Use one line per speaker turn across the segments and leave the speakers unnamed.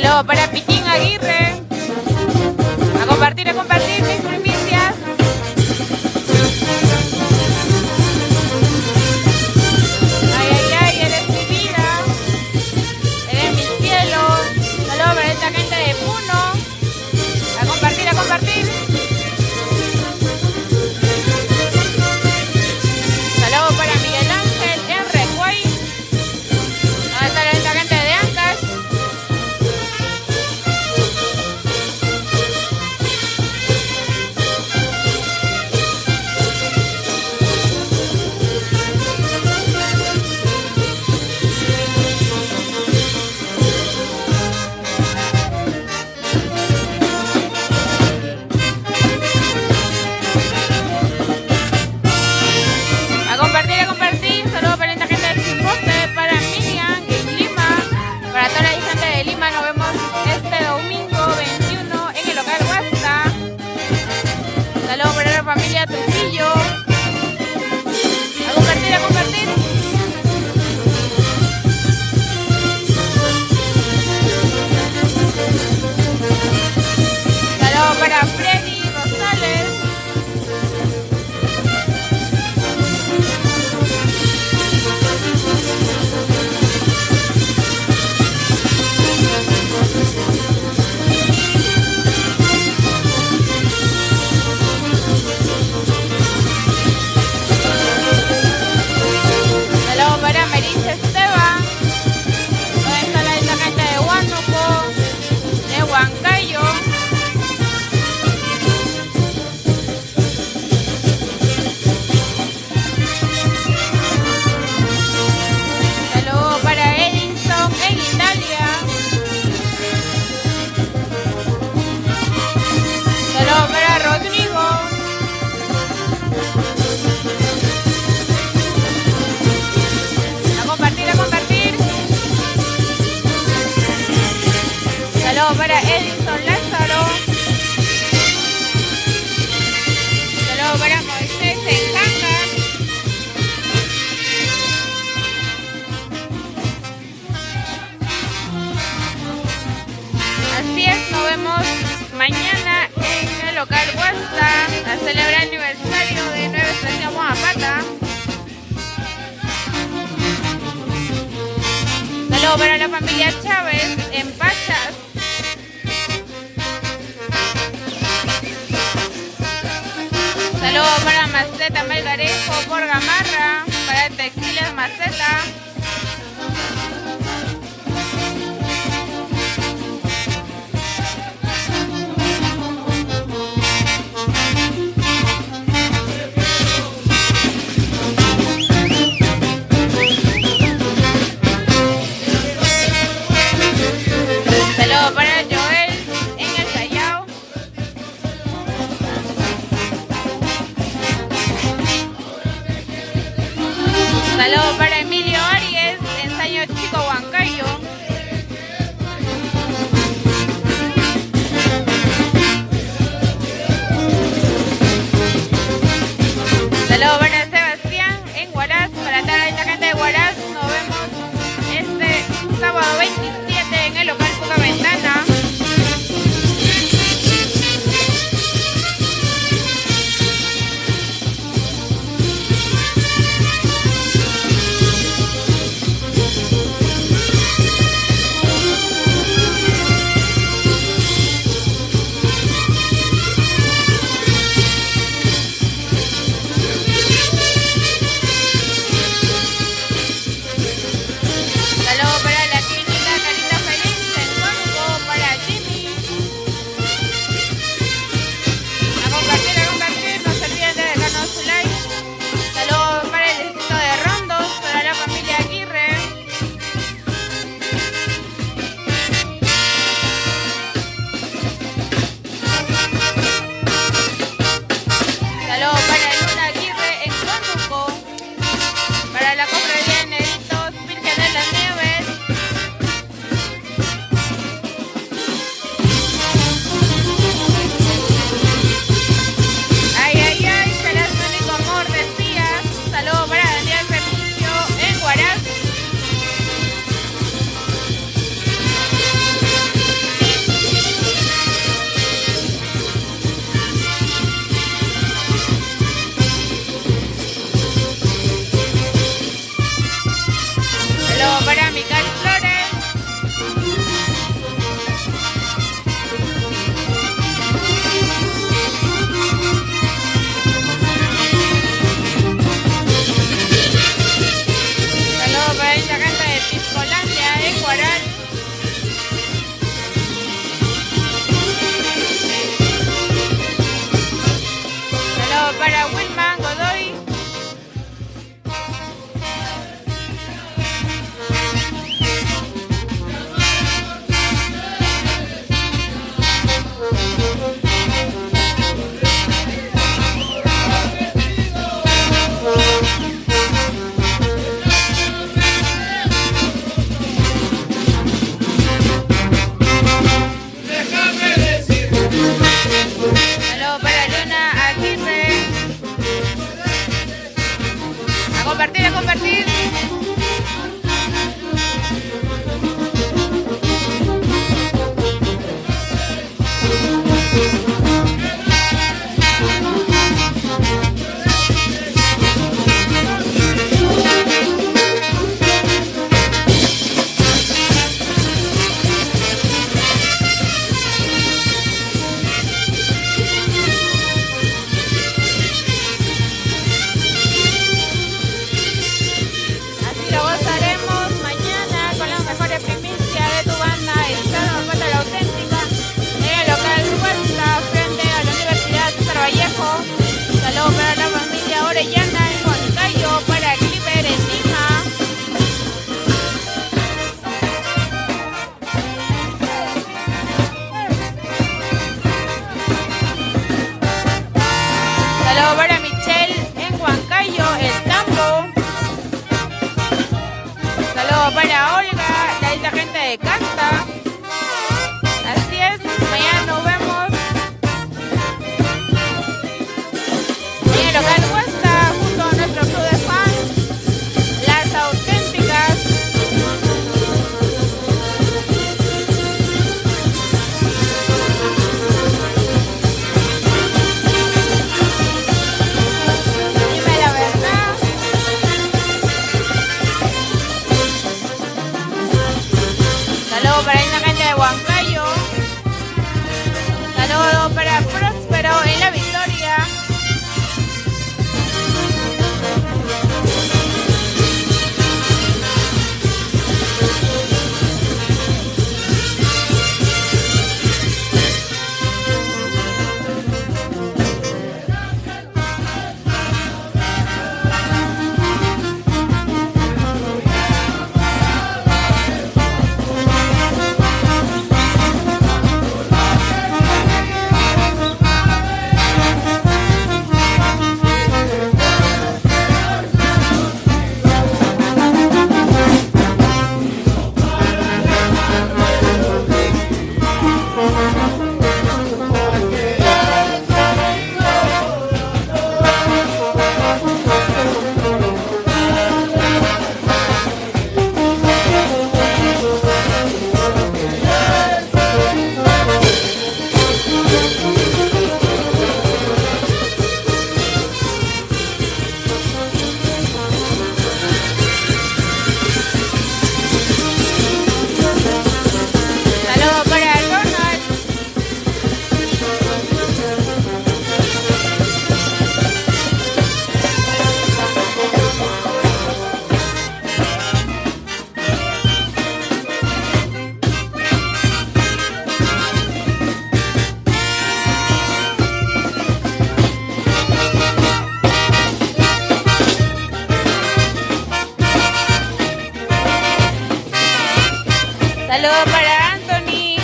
Saludos para Piquín Aguirre. A compartir mis primicias. Ay, ay, ay, eres mi vida. Eres mi cielo. Saludos para esta gente de Puno. A compartir, a compartir. Saludos para Miguel Ángel en Recuay. ¿Dónde está esta gente de Ancash? A compartir. Saludos para esta gente del Chipote, para Miriam en Lima, para toda la gente de Lima. Nos vemos este domingo 21 en el local Huasta. Saludos para la familia Trujillo. A compartir, a compartir. Saludos para Freddy Rosales. Saludos para Merich Esteban. ¿Dónde está esta gente de Huánuco? De Huancayo. Saludos para Edinson en Italia. Saludos para Rodrigo. A compartir, a compartir. Saludos para Edison Lázaro. Saludos para Moisés en Cangas. Así es, nos vemos mañana en el local Huasta a celebrar el aniversario de Nueva Estación Moapata. Saludos para la familia Chávez en Pachas. Saludos para Maceta Melgarejo por Gamarra, para Textiles Maceta. Saludos para Joel en el Callao. Saludos para Emilio Arias. Saludos para Anthony,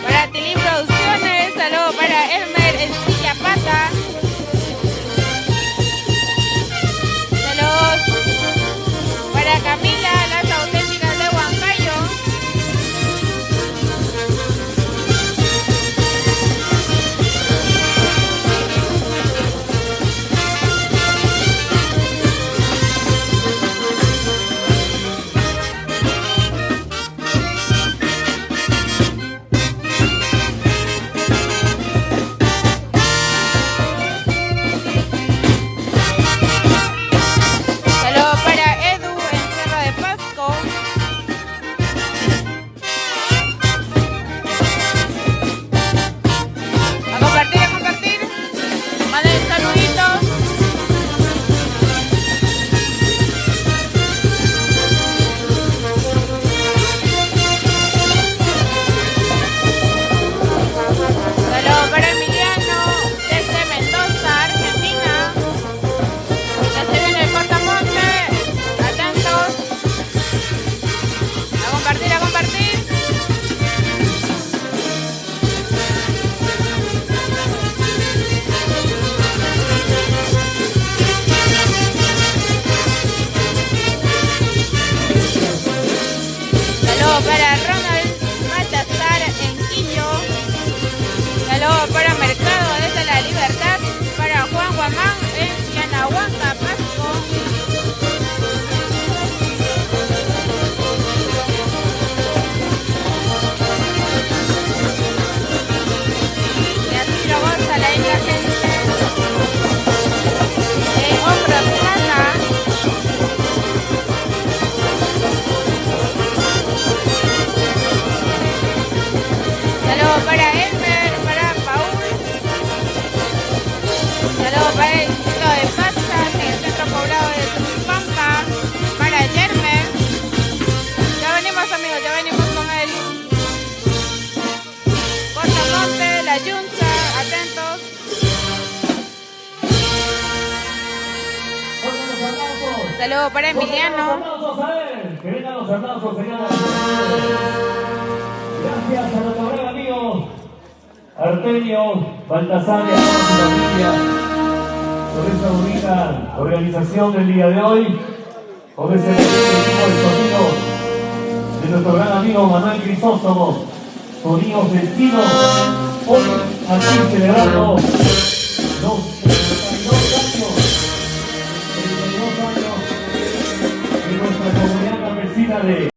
para Tilly Producciones, saludos para Elmer en Silla Pata. Saludos para Camila, las auténticas de Huancayo. Para Ronald Baltasar en Quillo, saludos para Mercado desde la Libertad, para Juan Guamán en Yanahuanca, Pasco. Y así lo goza la isla gente de Hombros Plaza. Saludos para Elmer, para Paul. Saludos para el Distrito de Pastas en el centro poblado de Pampa. Para Yermer. Ya venimos, amigos, ya venimos con él. Cortamonte, La Yunza, atentos. Saludos para Emiliano.
Que vengan los aplausos, señores. Gracias a nuestro gran amigo Artemio Baltasar y a toda su familia por esta bonita organización del día de hoy, por ese equipo de sonido de nuestro gran amigo Manuel Crisóstomo, Sonidos del Chino, hoy aquí celebrando los 32 años de nuestra comunidad campesina de